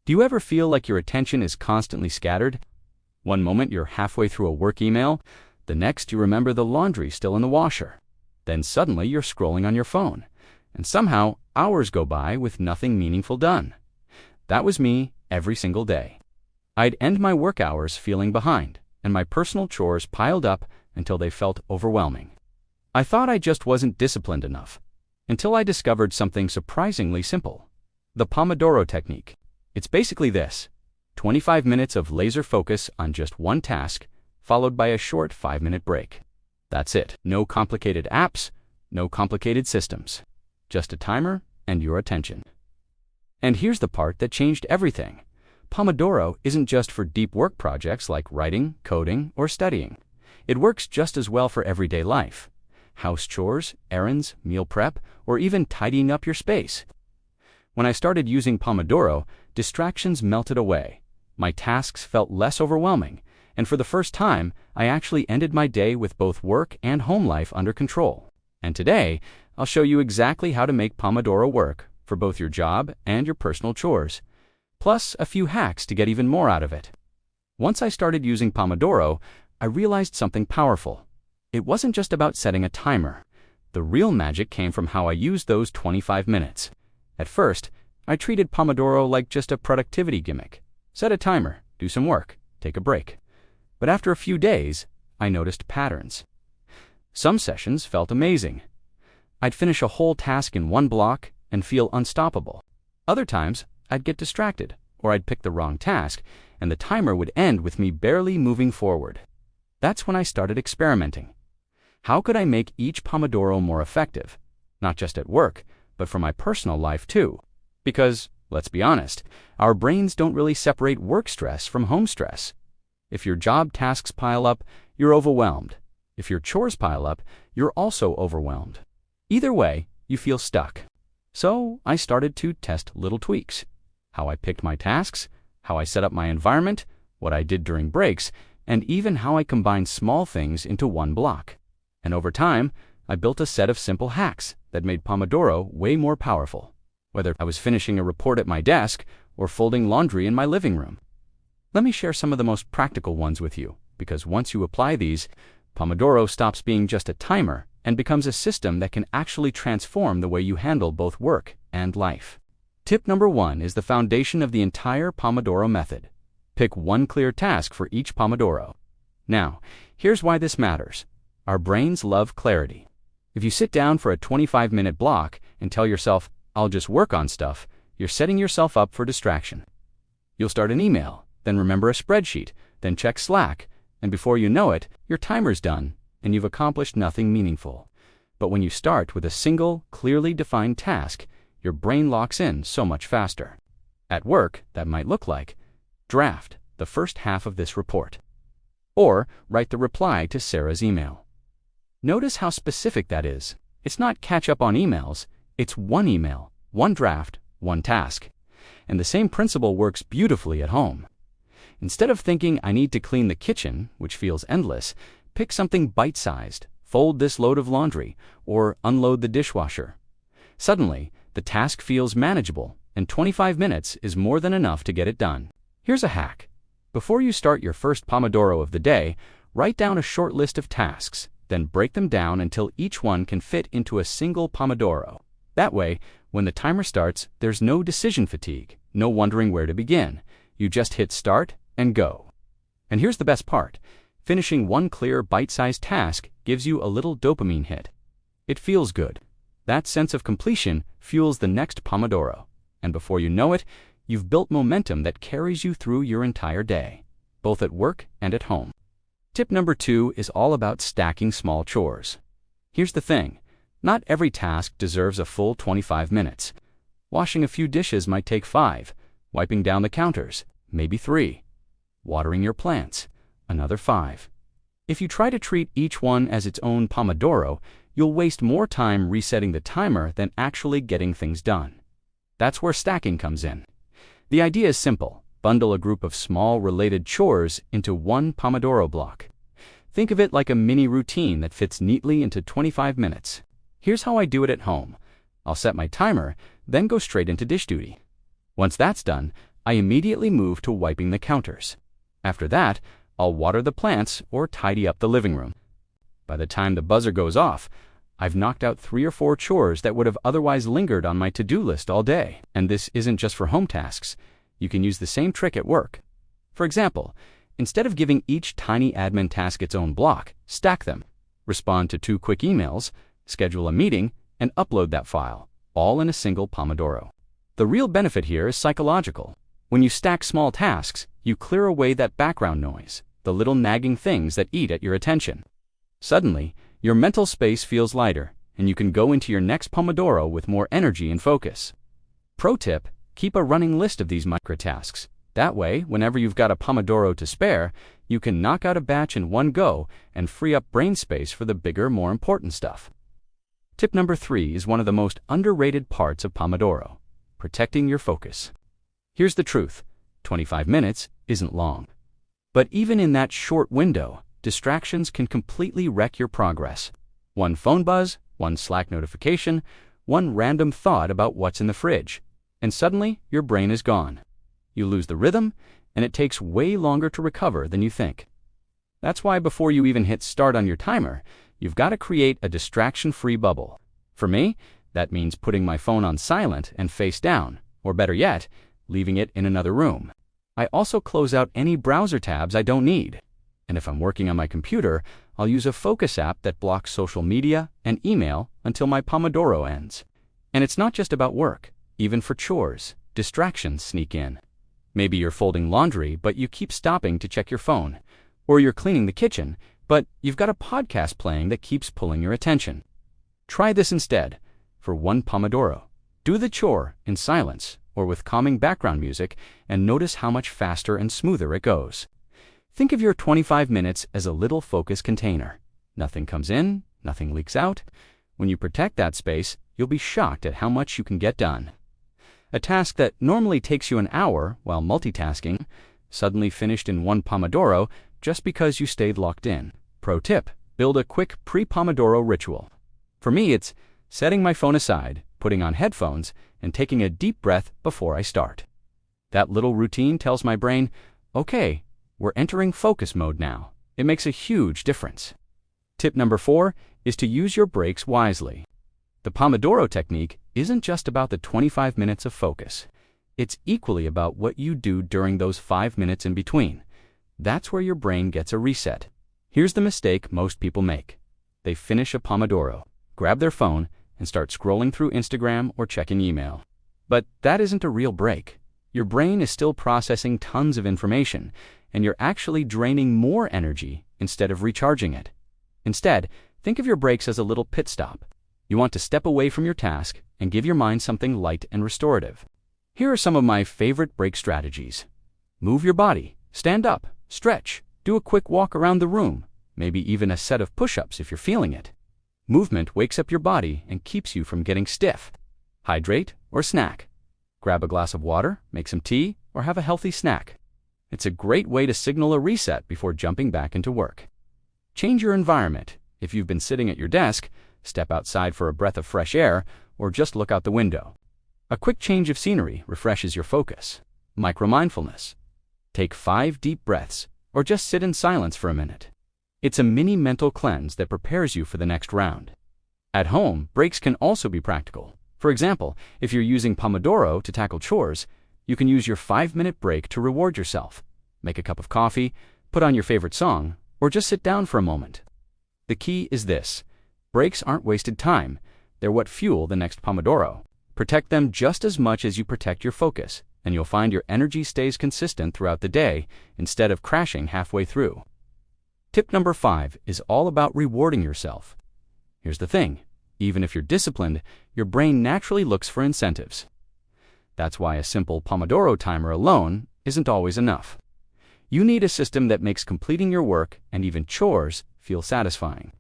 Do you ever feel like your attention is constantly scattered? One moment you're halfway through a work email, the next you remember the laundry still in the washer. Then suddenly you're scrolling on your phone, and somehow hours go by with nothing meaningful done. That was me every single day. I'd end my work hours feeling behind, and my personal chores piled up until they felt overwhelming. I thought I just wasn't disciplined enough, until I discovered something surprisingly simple: the Pomodoro Technique. It's basically this: 25 minutes of laser focus on just one task, followed by a short 5-minute break. That's it. No complicated apps, no complicated systems. Just a timer and your attention. And here's the part that changed everything. Pomodoro isn't just for deep work projects like writing, coding, or studying. It works just as well for everyday life. House chores, errands, meal prep, or even tidying up your space. When I started using Pomodoro, distractions melted away. My tasks felt less overwhelming, and for the first time, I actually ended my day with both work and home life under control. And today, I'll show you exactly how to make Pomodoro work for both your job and your personal chores, plus a few hacks to get even more out of it. Once I started using Pomodoro, I realized something powerful. It wasn't just about setting a timer. The real magic came from how I used those 25 minutes. At first, I treated Pomodoro like just a productivity gimmick. Set a timer, do some work, take a break. But after a few days, I noticed patterns. Some sessions felt amazing. I'd finish a whole task in one block and feel unstoppable. Other times, I'd get distracted, or I'd pick the wrong task, and the timer would end with me barely moving forward. That's when I started experimenting. How could I make each Pomodoro more effective? Not just at work, but for my personal life too. Because, let's be honest, our brains don't really separate work stress from home stress. If your job tasks pile up, you're overwhelmed. If your chores pile up, you're also overwhelmed. Either way, you feel stuck. So I started to test little tweaks. How I picked my tasks, how I set up my environment, what I did during breaks, and even how I combined small things into one block. And over time, I built a set of simple hacks that made Pomodoro way more powerful, whether I was finishing a report at my desk or folding laundry in my living room. Let me share some of the most practical ones with you, because once you apply these, Pomodoro stops being just a timer and becomes a system that can actually transform the way you handle both work and life. Tip number 1 is the foundation of the entire Pomodoro method. Pick one clear task for each Pomodoro. Now, here's why this matters. Our brains love clarity. If you sit down for a 25-minute block and tell yourself, "I'll just work on stuff," you're setting yourself up for distraction. You'll start an email, then remember a spreadsheet, then check Slack, and before you know it, your timer's done, and you've accomplished nothing meaningful. But when you start with a single, clearly defined task, your brain locks in so much faster. At work, that might look like: draft the first half of this report, or write the reply to Sarah's email. Notice how specific that is. It's not catch up on emails, it's one email, one draft, one task. And the same principle works beautifully at home. Instead of thinking I need to clean the kitchen, which feels endless, pick something bite-sized: fold this load of laundry, or unload the dishwasher. Suddenly, the task feels manageable, and 25 minutes is more than enough to get it done. Here's a hack. Before you start your first Pomodoro of the day, write down a short list of tasks, then break them down until each one can fit into a single Pomodoro. That way, when the timer starts, there's no decision fatigue, no wondering where to begin. You just hit start and go. And here's the best part. Finishing one clear, bite-sized task gives you a little dopamine hit. It feels good. That sense of completion fuels the next Pomodoro. And before you know it, you've built momentum that carries you through your entire day, both at work and at home. Tip number 2 is all about stacking small chores. Here's the thing. Not every task deserves a full 25 minutes. Washing a few dishes might take 5, wiping down the counters, maybe 3, watering your plants, another 5. If you try to treat each one as its own Pomodoro, you'll waste more time resetting the timer than actually getting things done. That's where stacking comes in. The idea is simple. Bundle a group of small related chores into one Pomodoro block. Think of it like a mini routine that fits neatly into 25 minutes. Here's how I do it at home. I'll set my timer, then go straight into dish duty. Once that's done, I immediately move to wiping the counters. After that, I'll water the plants or tidy up the living room. By the time the buzzer goes off, I've knocked out 3 or 4 chores that would have otherwise lingered on my to-do list all day. And this isn't just for home tasks. You can use the same trick at work. For example, instead of giving each tiny admin task its own block, stack them. Respond to 2 quick emails, schedule a meeting, and upload that file, all in a single Pomodoro. The real benefit here is psychological. When you stack small tasks, you clear away that background noise, the little nagging things that eat at your attention. Suddenly, your mental space feels lighter, and you can go into your next Pomodoro with more energy and focus. Pro tip: keep a running list of these microtasks. That way, whenever you've got a Pomodoro to spare, you can knock out a batch in one go and free up brain space for the bigger, more important stuff. Tip number 3 is one of the most underrated parts of Pomodoro: protecting your focus. Here's the truth: 25 minutes isn't long. But even in that short window, distractions can completely wreck your progress. One phone buzz, one Slack notification, one random thought about what's in the fridge, and suddenly your brain is gone. You lose the rhythm, and it takes way longer to recover than you think. That's why before you even hit start on your timer, you've got to create a distraction-free bubble. For me, that means putting my phone on silent and face down, or better yet, leaving it in another room. I also close out any browser tabs I don't need. And if I'm working on my computer, I'll use a focus app that blocks social media and email until my Pomodoro ends. And it's not just about work. Even for chores, distractions sneak in. Maybe you're folding laundry, but you keep stopping to check your phone. Or you're cleaning the kitchen, but you've got a podcast playing that keeps pulling your attention. Try this instead. For one Pomodoro, do the chore in silence or with calming background music, and notice how much faster and smoother it goes. Think of your 25 minutes as a little focus container. Nothing comes in, nothing leaks out. When you protect that space, you'll be shocked at how much you can get done. A task that normally takes you an hour while multitasking, suddenly finished in one Pomodoro just because you stayed locked in. Pro tip: build a quick pre-Pomodoro ritual. For me, it's setting my phone aside, putting on headphones, and taking a deep breath before I start. That little routine tells my brain, okay, we're entering focus mode now. It makes a huge difference. Tip number 4 is to use your breaks wisely. The Pomodoro Technique isn't just about the 25 minutes of focus. It's equally about what you do during those 5 minutes in between. That's where your brain gets a reset. Here's the mistake most people make. They finish a Pomodoro, grab their phone, and start scrolling through Instagram or checking email. But that isn't a real break. Your brain is still processing tons of information, and you're actually draining more energy instead of recharging it. Instead, think of your breaks as a little pit stop. You want to step away from your task and give your mind something light and restorative. Here are some of my favorite break strategies. Move your body, stand up, stretch, do a quick walk around the room, maybe even a set of push-ups if you're feeling it. Movement wakes up your body and keeps you from getting stiff. Hydrate or snack. Grab a glass of water, make some tea, or have a healthy snack. It's a great way to signal a reset before jumping back into work. Change your environment. If you've been sitting at your desk, step outside for a breath of fresh air, or just look out the window. A quick change of scenery refreshes your focus. Micro-mindfulness. Take 5 deep breaths, or just sit in silence for a minute. It's a mini mental cleanse that prepares you for the next round. At home, breaks can also be practical. For example, if you're using Pomodoro to tackle chores, you can use your 5-minute break to reward yourself. Make a cup of coffee, put on your favorite song, or just sit down for a moment. The key is this: breaks aren't wasted time. They're what fuel the next Pomodoro. Protect them just as much as you protect your focus, and you'll find your energy stays consistent throughout the day instead of crashing halfway through. Tip number 5 is all about rewarding yourself. Here's the thing: even if you're disciplined, your brain naturally looks for incentives. That's why a simple Pomodoro timer alone isn't always enough. You need a system that makes completing your work and even chores feel satisfying.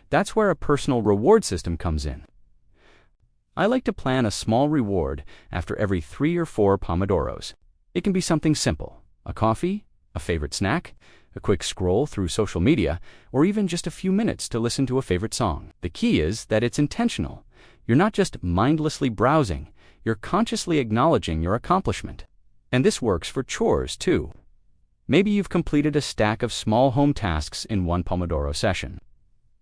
That's where a personal reward system comes in. I like to plan a small reward after every 3 or 4 Pomodoros. It can be something simple: a coffee, a favorite snack, a quick scroll through social media, or even just a few minutes to listen to a favorite song. The key is that it's intentional. You're not just mindlessly browsing, you're consciously acknowledging your accomplishment. And this works for chores too. Maybe you've completed a stack of small home tasks in one Pomodoro session.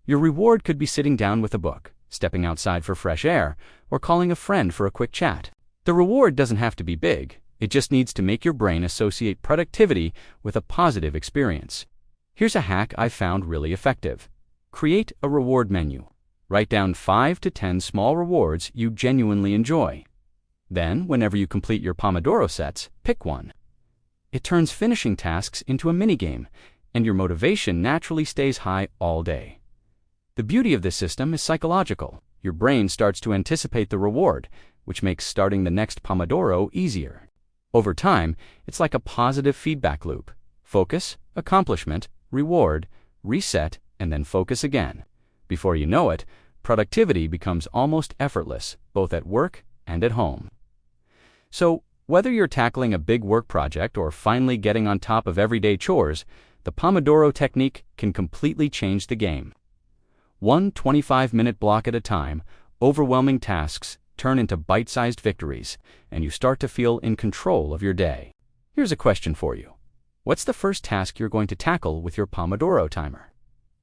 Your reward could be sitting down with a book, stepping outside for fresh air, or calling a friend for a quick chat. The reward doesn't have to be big. It just needs to make your brain associate productivity with a positive experience. Here's a hack I found really effective. Create a reward menu. Write down 5 to 10 small rewards you genuinely enjoy. Then, whenever you complete your Pomodoro sets, pick one. It turns finishing tasks into a minigame, and your motivation naturally stays high all day. The beauty of this system is psychological. Your brain starts to anticipate the reward, which makes starting the next Pomodoro easier. Over time, it's like a positive feedback loop. Focus, accomplishment, reward, reset, and then focus again. Before you know it, productivity becomes almost effortless, both at work and at home. So, whether you're tackling a big work project or finally getting on top of everyday chores, the Pomodoro Technique can completely change the game. One 25-minute block at a time, overwhelming tasks turn into bite-sized victories, and you start to feel in control of your day. Here's a question for you. What's the first task you're going to tackle with your Pomodoro timer?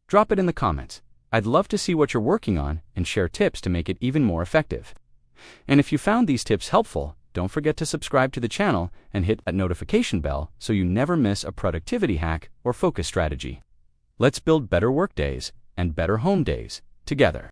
Drop it in the comments. I'd love to see what you're working on and share tips to make it even more effective. And if you found these tips helpful, don't forget to subscribe to the channel and hit that notification bell so you never miss a productivity hack or focus strategy. Let's build better work days and better home days together.